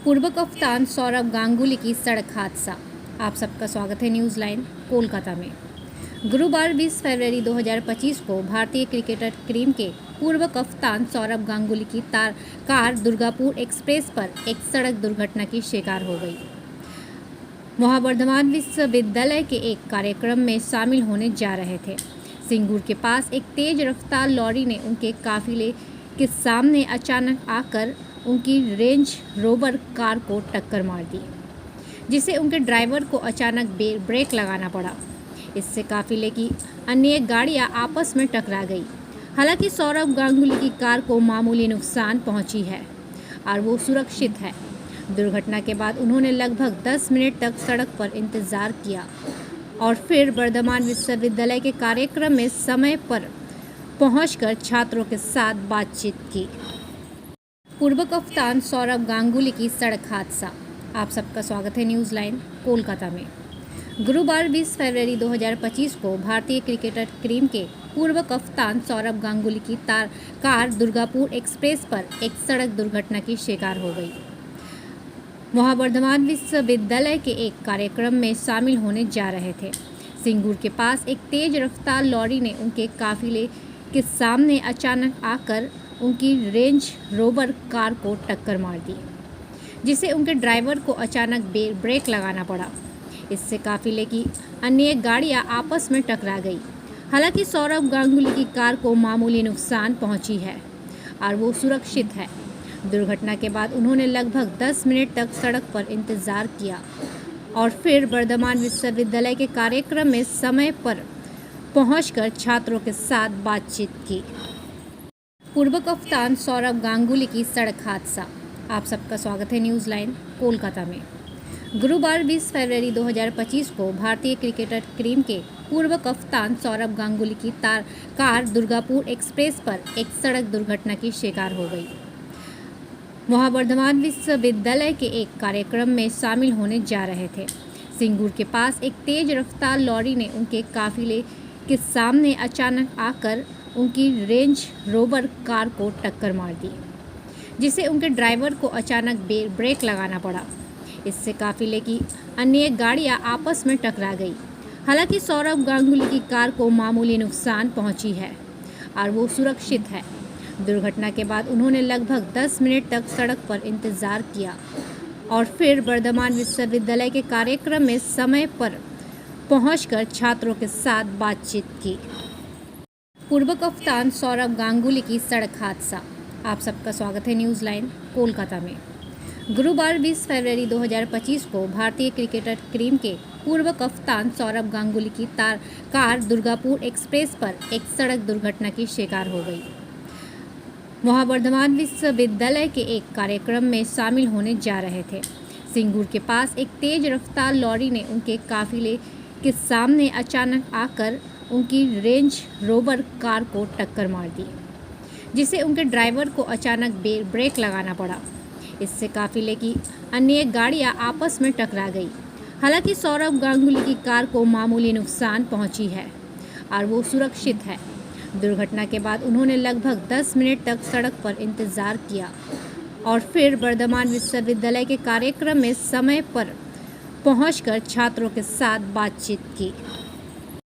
पूर्व कप्तान सौरव गांगुली की सड़क हादसा। आप सबका स्वागत है न्यूज़ लाइन कोलकाता में। गुरुवार 20 फरवरी 2025 को भारतीय क्रिकेटर टीम के पूर्व कप्तान सौरव गांगुली की कार दुर्गापुर एक्सप्रेस पर एक सड़क दुर्घटना की शिकार हो गई। वहां वर्धमान विश्वविद्यालय के एक कार्यक्रम में शामिल होने जा रहे थे। सिंगूर के पास एक तेज रफ्तार लॉरी ने उनके काफिले के सामने अचानक आकर उनकी रेंज रोवर कार को टक्कर मार दी, जिससे उनके ड्राइवर को अचानक ब्रेक लगाना पड़ा। इससे काफिले की अन्य गाड़ियां आपस में टकरा गई। हालांकि सौरव गांगुली की कार को मामूली नुकसान पहुंची है और वो सुरक्षित है। दुर्घटना के बाद उन्होंने लगभग 10 मिनट तक सड़क पर इंतजार किया और फिर वर्धमान विश्वविद्यालय के कार्यक्रम में समय पर पहुंचकर छात्रों के साथ बातचीत की। पूर्व कप्तान सौरव गांगुली की सड़क हादसा। आप सबका स्वागत है न्यूज़ लाइन कोलकाता में। गुरुवार 20 फरवरी 2025 को भारतीय क्रिकेटर टीम के पूर्व कप्तान सौरव गांगुली की कार दुर्गापुर एक्सप्रेस पर एक सड़क दुर्घटना की शिकार हो गई। वहां वर्धमान विश्वविद्यालय के एक कार्यक्रम में शामिल होने जा रहे थे। सिंगूर के पास एक तेज रफ्तार लॉरी ने उनके काफिले के सामने अचानक आकर उनकी रेंज रोवर कार को टक्कर मार दी, जिससे उनके ड्राइवर को अचानक ब्रेक लगाना पड़ा। इससे काफिले की अन्य गाड़ियां आपस में टकरा गई। हालांकि सौरव गांगुली की कार को मामूली नुकसान पहुंची है और वो सुरक्षित है। दुर्घटना के बाद उन्होंने लगभग 10 मिनट तक सड़क पर इंतजार किया और फिर वर्धमान विश्वविद्यालय के कार्यक्रम में समय पर पहुंचकर छात्रों के साथ बातचीत की। पूर्व कप्तान सौरव गांगुली की सड़क हादसा। आप सबका स्वागत है न्यूज़ लाइन कोलकाता में। गुरुवार 20 फरवरी 2025 को भारतीय क्रिकेटर टीम के पूर्व कप्तान सौरव गांगुली की कार दुर्गापुर एक्सप्रेस पर एक सड़क दुर्घटना की शिकार हो गई। वहां वर्धमान विश्वविद्यालय के एक कार्यक्रम में शामिल होने जा रहे थे। सिंगूर के पास एक तेज रफ्तार लॉरी ने उनके काफिले के सामने अचानक आकर उनकी रेंज रोवर कार को टक्कर मार दी, जिससे उनके ड्राइवर को अचानक ब्रेक लगाना पड़ा। इससे काफिले की अन्य गाड़ियां आपस में टकरा गई। हालांकि सौरव गांगुली की कार को मामूली नुकसान पहुंची है और वो सुरक्षित है। दुर्घटना के बाद उन्होंने लगभग 10 मिनट तक सड़क पर इंतजार किया और फिर वर्धमान विश्वविद्यालय के कार्यक्रम में समय पर पहुंचकर छात्रों के साथ बातचीत की। पूर्व कप्तान सौरव गांगुली की सड़क हादसा। आप सबका स्वागत है न्यूज़ लाइन कोलकाता में। गुरुवार 20 फरवरी 2025 को भारतीय क्रिकेटर टीम के पूर्व कप्तान सौरव गांगुली की कार दुर्गापुर एक्सप्रेस पर एक सड़क दुर्घटना की शिकार हो गई। वहां वर्धमान विश्वविद्यालय के एक कार्यक्रम में शामिल होने जा रहे थे। सिंगूर के पास एक तेज रफ्तार लॉरी ने उनके काफिले के सामने अचानक आकर उनकी रेंज रोवर कार को टक्कर मार दी, जिससे उनके ड्राइवर को अचानक ब्रेक लगाना पड़ा। इससे काफिले की अन्य गाड़ियां आपस में टकरा गई। हालांकि सौरव गांगुली की कार को मामूली नुकसान पहुंची है और वो सुरक्षित है। दुर्घटना के बाद उन्होंने लगभग 10 मिनट तक सड़क पर इंतजार किया और फिर वर्धमान विश्वविद्यालय के कार्यक्रम में समय पर पहुंचकर छात्रों के साथ बातचीत की।